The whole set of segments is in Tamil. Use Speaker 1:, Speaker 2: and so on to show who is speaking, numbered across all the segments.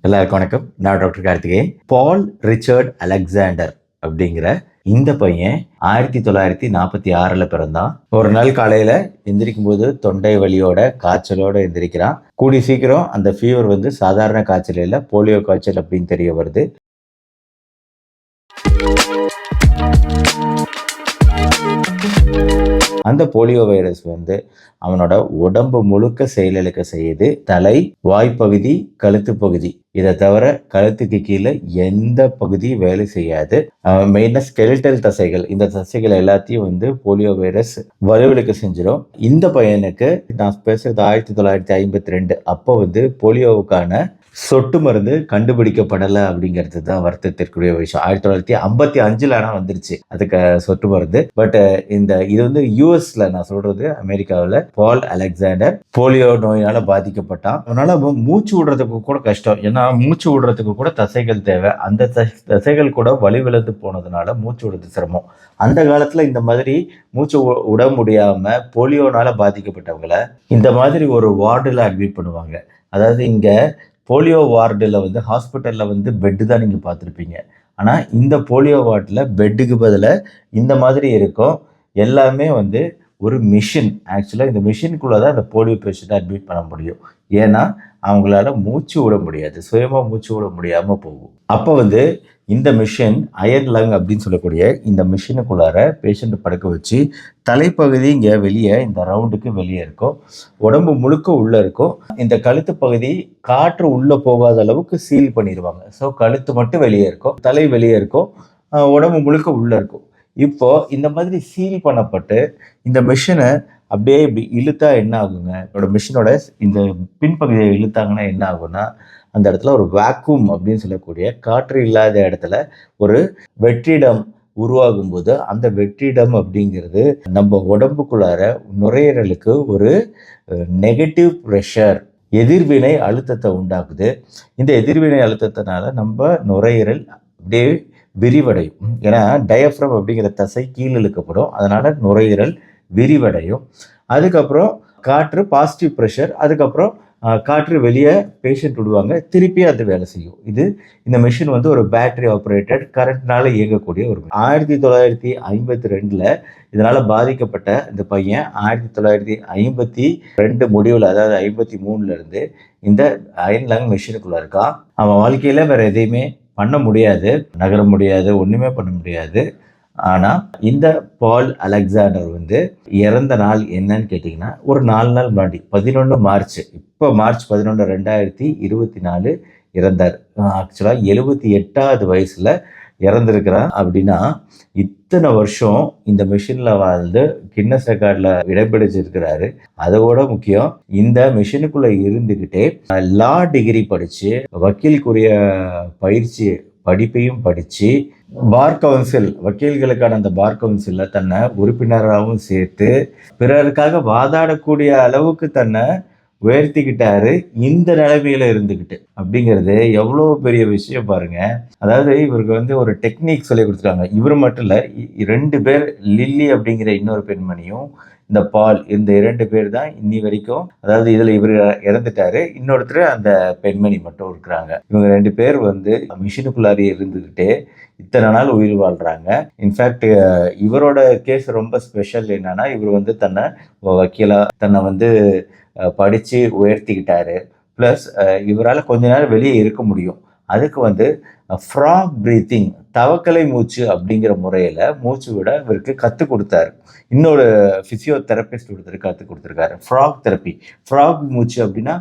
Speaker 1: எல்லாருக்கும் வணக்கம். நான் doctor Karthikeyan. Paul Richard Alexander அப்படிங்கிற இந்த பையன் 1946 பிறந்தான். ஒரு நாள் காலையில எந்திரிக்கும் போது தொண்டை வலியோட காய்ச்சலோட எந்திரிக்கிறான். கூடி சீக்கிரம் அந்த ஃபீவர் சாதாரண காய்ச்சல் இல்லை, போலியோ காய்ச்சல் அப்படின்னு தெரிய வருது. அந்த போலியோ வைரஸ் அவனோட உடம்பு முழுக்க செயலிழக்க செய்யுது. தலை, வாய்ப்பகுதி, கழுத்து பகுதி, இதை தவிர கழுத்துக்கு கீழே எந்த பகுதி வேலை செய்யாது. மெயினா ஸ்கெலிட்டல் தசைகள், இந்த தசைகள் எல்லாத்தையும் போலியோ வைரஸ் வலுவிழக்க செஞ்சிடும். இந்த பையனுக்கு நான் பேசுறது 1952. அப்போ போலியோவுக்கான சொட்டு மருந்து கண்டுபிடிக்கப்படலை அப்படிங்கிறது தான் வருத்தத்திற்குரிய விஷயம். 1955 ஆனா வந்துருச்சு அதுக்கு சொட்டு மருந்து. பட் இது யூஎஸ்ல, நான் சொல்றது அமெரிக்காவில், பால் அலெக்சாண்டர் போலியோ நோயினால பாதிக்கப்பட்டான். அதனால மூச்சு விடுறதுக்கு கூட கஷ்டம். ஏன்னா மூச்சு விடுறதுக்கு கூட தசைகள் தேவை. அந்த தசைகள் கூட வலிவிழந்து போனதுனால மூச்சு விடுறது சிரமம். அந்த காலத்துல இந்த மாதிரி மூச்சு விட முடியாம போலியோனால பாதிக்கப்பட்டவங்களை இந்த மாதிரி ஒரு வார்டுல அட்மிட் பண்ணுவாங்க. அதாவது இங்க போலியோ வார்டில் ஹாஸ்பிட்டலில் பெட்டு தான் நீங்கள் பார்த்துருப்பீங்க. ஆனால் இந்த போலியோ வார்டில் பெட்டுக்கு பதிலாக இந்த மாதிரி இருக்கும். எல்லாமே ஒரு மிஷின். ஆக்சுவலாக இந்த மிஷினுக்குள்ளே தான் அந்த போலியோ பேஷண்ட்டை அட்மிட் பண்ண முடியும். ஏன்னா அவங்களால மூச்சு விட முடியாது, சுயமாக மூச்சு விட முடியாமல் போகும். அப்போ இந்த மிஷின் அயன் லங் அப்படின்னு சொல்லக்கூடிய இந்த மிஷினுக்குள்ளார பேஷண்ட் படுக்க வச்சு தலைப்பகுதி இங்கே வெளியே, இந்த ரவுண்டுக்கு வெளியே இருக்கும், உடம்பு முழுக்க உள்ளே இருக்கும். இந்த கழுத்து பகுதி காற்று உள்ளே போகாத அளவுக்கு சீல் பண்ணிடுவாங்க. ஸோ கழுத்து மட்டும் வெளியே இருக்கும், தலை வெளியே இருக்கும், உடம்பு முழுக்க உள்ளே இருக்கும். இப்போ இந்த மாதிரி சீல் பண்ணப்பட்டு இந்த மிஷினை அப்படியே இப்படி இழுத்தா என்ன ஆகுங்க, மிஷினோட இந்த பின்பகுதியை இழுத்தாங்கன்னா என்ன ஆகும்னா, அந்த இடத்துல ஒரு வேக்யூம் அப்படின்னு சொல்லக்கூடிய காற்று இல்லாத இடத்துல ஒரு வெற்றிடம் உருவாகும் போது அந்த வெற்றிடம் அப்படிங்கிறது நம்ம உடம்புக்குள்ளார நுரையீரலுக்கு ஒரு நெகட்டிவ் ப்ரெஷர், எதிர்வினை அழுத்தத்தை உண்டாக்குது. இந்த எதிர்வினை அழுத்தத்தினால நம்ம நுரையீரல் அப்படியே விரிவடையும். ஏன்னா டயப்ரம் அப்படிங்கிற தசை கீழ் இழுக்கப்படும், அதனால நுரையீரல் விரிவடையும். அதுக்கப்புறம் காற்று பாசிட்டிவ் ப்ரெஷர், அதுக்கப்புறம் காற்று வெளியே பேஷண்ட் விடுவாங்க, திருப்பி அது வேலை செய்யும். இந்த மிஷின் ஒரு பேட்டரி ஆப்ரேட்டட் கரண்ட்னால இயங்கக்கூடிய ஒரு 1952 இதனால பாதிக்கப்பட்ட இந்த பையன் 1952 முடிவில், அதாவது 53 இருந்து இந்த அயன் லங் மிஷினுக்குள்ள இருக்கான். அவன் வாழ்க்கையில வேற எதையுமே பண்ண முடியாது, நகர முடியாது, ஒண்ணுமே பண்ண முடியாது. ஆனா இந்த பால் அலெக்சாண்டர் இறந்த நாள் என்னன்னு கேட்டீங்கன்னா, ஒரு 4 நாள் முன்னாடி 11 மார்ச், இப்போ மார்ச் 11, 2024 இறந்தார். ஆக்சுவலா 78வது வயசுல இறந்திருக்கிறான். அப்படின்னா இத்தனை வருஷம் இந்த மிஷின்ல கின்னஸ் ரெக்கார்ட்ல இடம் பிடிச்சிருக்கிறாரு. அதோட முக்கியம், இந்த மிஷினுக்குள்ள இருந்துகிட்டே லா டிகிரி படிச்சு, வக்கீலுக்குரிய பயிற்சி படிப்பையும் படிச்சு, பார் கவுன்சில், வக்கீல்களுக்கான அந்த பார் கவுன்சில்ல தன்னை உறுப்பினராகவும் சேர்த்து பிறருக்காக வாதாடக்கூடிய அளவுக்கு தன்னை உயர்த்திக்கிட்டாரு. இந்த நிலைமையில இருந்துகிட்டு அப்படிங்கிறது எவ்வளோ பெரிய விஷயம் பாருங்க. அதாவது இவருக்கு ஒரு டெக்னிக் சொல்லி கொடுத்துருக்காங்க. இவர் மட்டும் இல்லை, 2 பேர், லில்லி அப்படிங்கிற இன்னொரு பெண்மணியும் இந்த பால், இந்த 2 பேர் தான் இன்னி வரைக்கும், அதாவது இதுல இவர் இறந்துட்டாரு, இன்னொருத்தர் அந்த பெண்மணி மட்டும் இருக்கிறாங்க. இவங்க 2 பேர் மிஷினுக்குள்ளாரியே இருந்துகிட்டே இத்தனை நாள் உயிர் வாழ்றாங்க. இன்ஃபேக்ட் இவரோட கேஸ் ரொம்ப ஸ்பெஷல். என்னன்னா, இவர் தன்னை வக்கீலா தன்னை படிச்சு உயர்த்திக்கிட்டாரு. ப்ளஸ் இவரால் கொஞ்ச நேரம் வெளியே இருக்க முடியும். அதுக்கு ஃப்ராக் பிரீத்திங், தவக்கலை மூச்சு அப்படிங்கிற முறையில் மூச்சு விட இவருக்கு கற்றுக் கொடுத்தாரு. இன்னொரு ஃபிசியோதெரபிஸ்ட் ஒருத்தர் கற்றுக் கொடுத்துருக்காரு ஃப்ராக் தெரப்பி. ஃப்ராக் மூச்சு அப்படின்னா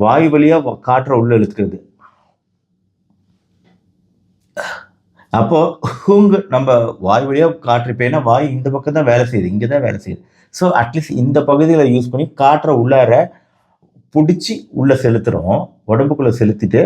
Speaker 1: வாய் வழியாக காற்றை உள்ள இழுத்துக்கிறது. அப்போ நம்ம வாய் வழியாக காற்று போயினா வாய் இந்த பக்கம் தான் வேலை செய்யுது, இங்கே தான் வேலை செய்யுது. ஸோ அட்லீஸ்ட் இந்த பகுதியில் யூஸ் பண்ணி காற்றை உள்ளார பிடிச்சி உள்ளே செலுத்துகிறோம், உடம்புக்குள்ளே செலுத்திட்டு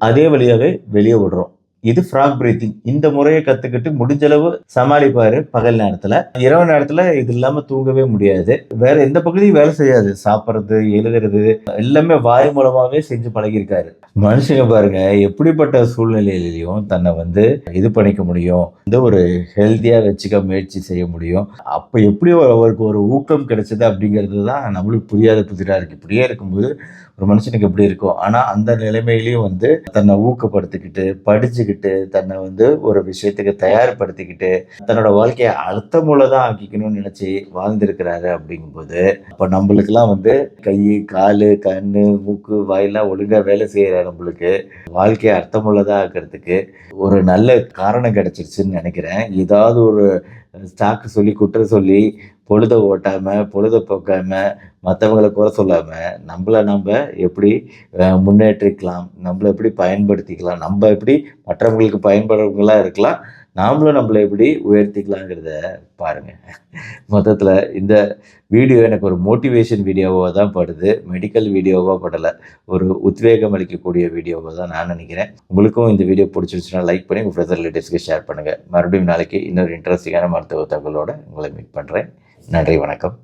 Speaker 1: அதே வழியாகவே வெளியே விடுறோம். இது ஃப்ராக் பிரீத்திங். இந்த முறையை கத்துக்கிட்டு முடிஞ்ச அளவு சமாளிப்பாரு பகல் நேரத்துல. இரவு நேரத்துல இது இல்லாம தூங்கவே முடியாது. வேற எந்த பகுதியும் வேலை செய்யாது. சாப்பிடுறது, எழுதுறது எல்லாமே வாய் மூலமாவே செஞ்சு பழகியிருக்காரு. மனுஷங்க பாருங்க எப்படிப்பட்ட சூழ்நிலையிலையும் தன்னை இது பண்ணிக்க முடியும், ஒரு ஹெல்த்தியா வச்சுக்க முயற்சி செய்ய முடியும். அப்ப எப்படி அவருக்கு ஒரு ஊக்கம் கிடைச்சது அப்படிங்கிறது தான் நம்மளுக்கு புரியாத புதிரா இருக்கு. இப்படியே இருக்கும்போது ஒரு மனுஷனுக்கு எப்படி இருக்கும். ஆனா அந்த நிலைமையிலையும் தன்னை ஊக்கப்படுத்திக்கிட்டு படிச்சுக்கிட்டு தன்னை ஒரு விஷயத்துக்கு தயார்படுத்திக்கிட்டு தன்னோட வாழ்க்கையை அர்த்தமுள்ளதான் ஆக்கிக்கணும்னு நினைச்சு வாழ்ந்திருக்கிறாரு. அப்படிங்கும்போது அப்ப நம்மளுக்கெல்லாம் கை, காலு, கண்ணு, மூக்கு, வாயெல்லாம் ஒழுங்கா வேலை செய்யற நம்மளுக்கு வாழ்க்கையை அர்த்தமுள்ளதா ஆக்கிறதுக்கு ஒரு நல்ல காரணம் கிடைச்சிருச்சுன்னு நினைக்கிறேன். ஏதாவது ஒரு ஸ்டாக்கு சொல்லி குற்றம் சொல்லி பொழுத ஓட்டாம பொழுத போக்காம மற்றவங்களை குறை சொல்லாம நம்ம எப்படி முன்னேற்றிக்கலாம், நம்மளை எப்படி பயன்படுத்திக்கலாம், நம்ம எப்படி மற்றவங்களுக்கு பயன்படுறவங்களா இருக்கலாம், நாமளும் நம்மளை எப்படி உயர்த்திக்கலாங்கிறத பாருங்க. மொத்தத்தில் இந்த வீடியோ எனக்கு ஒரு மோட்டிவேஷன் வீடியோவாக தான் படுது, மெடிக்கல் வீடியோவாக படலை. ஒரு உத்வேகம் அளிக்கக்கூடிய வீடியோவாக தான் நான் நினைக்கிறேன். உங்களுக்கும் இந்த வீடியோ பிடிச்சிருச்சுன்னா லைக் பண்ணி உங்கள் ஃப்ரெண்ட்ஸ் ரிலேட்டிவ்ஸ்க்கு ஷேர் பண்ணுங்கள். மறுபடியும் நாளைக்கு இன்னொரு இன்ட்ரெஸ்டிங்கான மருத்துவ தகவலோடு உங்களை மீட் பண்ணுறேன். நன்றி, வணக்கம்.